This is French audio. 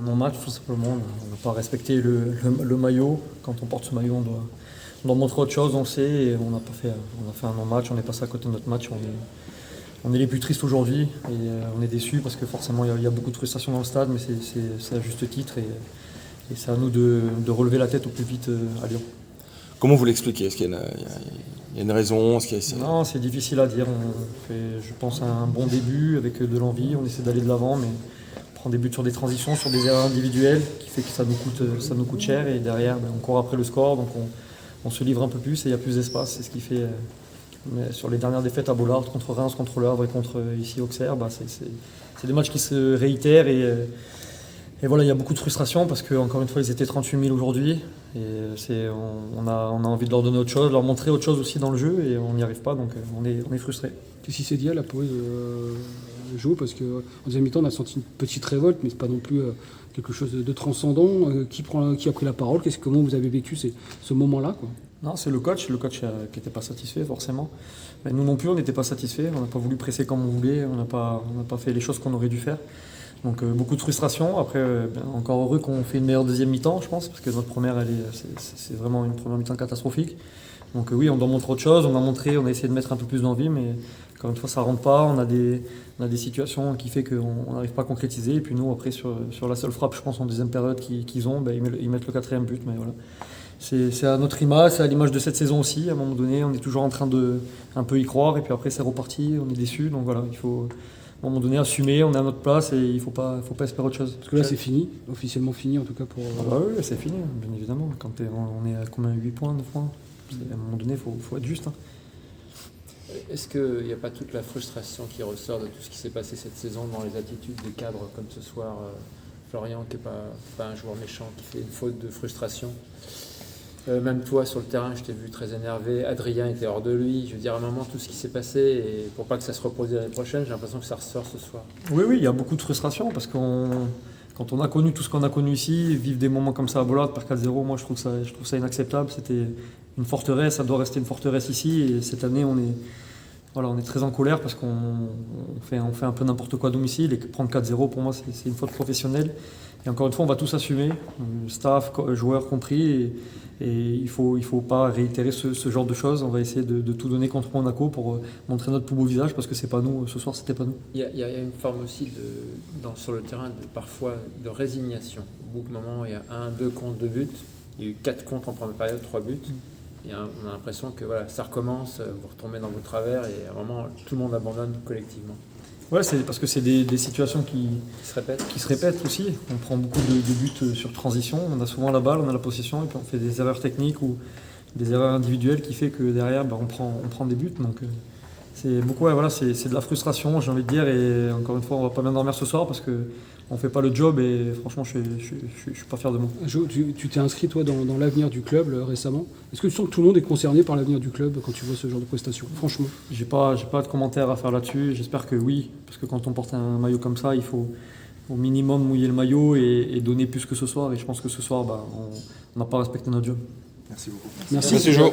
non-match tout simplement. On n'a pas respecté le maillot. Quand on porte ce maillot, on doit montrer autre chose, on le sait. Et on a fait un non-match, on est passé à côté de notre match. On est les plus tristes aujourd'hui et on est déçus parce que forcément il y a beaucoup de frustration dans le stade, mais c'est à juste titre et c'est à nous de relever la tête au plus vite à Lyon. Comment vous l'expliquez? Est-ce qu'il y a une raison? Non, c'est difficile à dire. On fait, je pense, un bon début avec de l'envie. On essaie d'aller de l'avant, mais on prend des buts sur des transitions, sur des erreurs individuelles, qui fait que ça nous coûte cher. Et derrière, on court après le score, donc on se livre un peu plus et il y a plus d'espace. C'est ce qui fait. Mais sur les dernières défaites à Bollard, contre Reims, contre Le Havre et contre ici Auxerre, c'est des matchs qui se réitèrent et voilà, il y a beaucoup de frustration parce qu'encore une fois, ils étaient 38 000 aujourd'hui. Et on a envie de leur donner autre chose, leur montrer autre chose aussi dans le jeu et on n'y arrive pas, donc on est frustrés. Qu'est-ce qui s'est dit à la pause, Jo? Parce qu'en deuxième mi-temps, on a senti une petite révolte, mais c'est pas non plus quelque chose de transcendant. Qui a pris la parole? Comment vous avez vécu ce moment-là, quoi? Non, c'est le coach qui n'était pas satisfait forcément. Mais nous non plus, on n'était pas satisfaits. On n'a pas voulu presser comme on voulait, on n'a pas fait les choses qu'on aurait dû faire. Donc beaucoup de frustration. Après, encore heureux qu'on fait une meilleure deuxième mi-temps, je pense, parce que notre première, c'est vraiment une première mi-temps catastrophique. Donc oui, on doit montrer autre chose. On a essayé de mettre un peu plus d'envie, mais encore une fois, ça ne rentre pas. On a des situations qui fait qu'on n'arrive pas à concrétiser. Et puis nous, après, sur la seule frappe, je pense, en deuxième période qu'ils ont, ils mettent le quatrième but. Mais voilà. C'est à notre image, c'est à l'image de cette saison aussi. À un moment donné, on est toujours en train de un peu y croire. Et puis après, c'est reparti. On est déçus. Donc voilà, il faut... À un moment donné, assumer, on est à notre place et il ne faut pas espérer autre chose. Parce que là, c'est fini, officiellement fini en tout cas pour... Oui, c'est fini, bien évidemment. Quand on est à combien? 8 points, 9 points. À un moment donné, il faut être juste. Hein. Est-ce qu'il n'y a pas toute la frustration qui ressort de tout ce qui s'est passé cette saison dans les attitudes des cadres comme ce soir? Florian, qui n'est pas un joueur méchant, qui fait une faute de frustration. Même toi, sur le terrain, je t'ai vu très énervé. Adrien était hors de lui. Je veux dire, à un moment, tout ce qui s'est passé, et pour pas que ça se reproduise l'année prochaine, j'ai l'impression que ça ressort ce soir. Oui, il y a beaucoup de frustration parce quand on a connu tout ce qu'on a connu ici, vivre des moments comme ça à Bollard par 4-0, moi je trouve ça inacceptable. C'était une forteresse, ça doit rester une forteresse ici. Et cette année, on est très en colère parce qu'on fait un peu n'importe quoi à domicile et que prendre 4-0 pour moi c'est une faute professionnelle. Et encore une fois, on va tous assumer, staff, joueurs compris, et il faut pas réitérer ce genre de choses. On va essayer de tout donner contre Monaco pour montrer notre plus beau visage parce que c'est pas nous, ce soir c'était pas nous. Il y a une forme aussi sur le terrain parfois de résignation. Au bout d'un moment, il y a 1-2 contre 2 buts, il y a eu 4 contre en première période, 3 buts. Et on a l'impression que voilà, ça recommence, vous retombez dans vos travers et à un moment tout le monde abandonne collectivement. Ouais, c'est parce que c'est des situations qui se répètent aussi. On prend beaucoup de buts sur transition, on a souvent la balle, on a la possession et puis on fait des erreurs techniques ou des erreurs individuelles qui fait que derrière on prend des buts. Donc c'est beaucoup, ouais, voilà, c'est de la frustration, j'ai envie de dire, et encore une fois on va pas bien dormir ce soir parce que on fait pas le job et franchement je suis pas fier de moi. Jo, tu t'es inscrit toi dans l'avenir du club récemment. Est-ce que tu sens que tout le monde est concerné par l'avenir du club quand tu vois ce genre de prestations? Franchement. J'ai pas de commentaires à faire là-dessus. J'espère que oui, parce que quand on porte un maillot comme ça, il faut au minimum mouiller le maillot et donner plus que ce soir. Et je pense que ce soir, on n'a pas respecté notre job. Merci beaucoup. Merci Jo.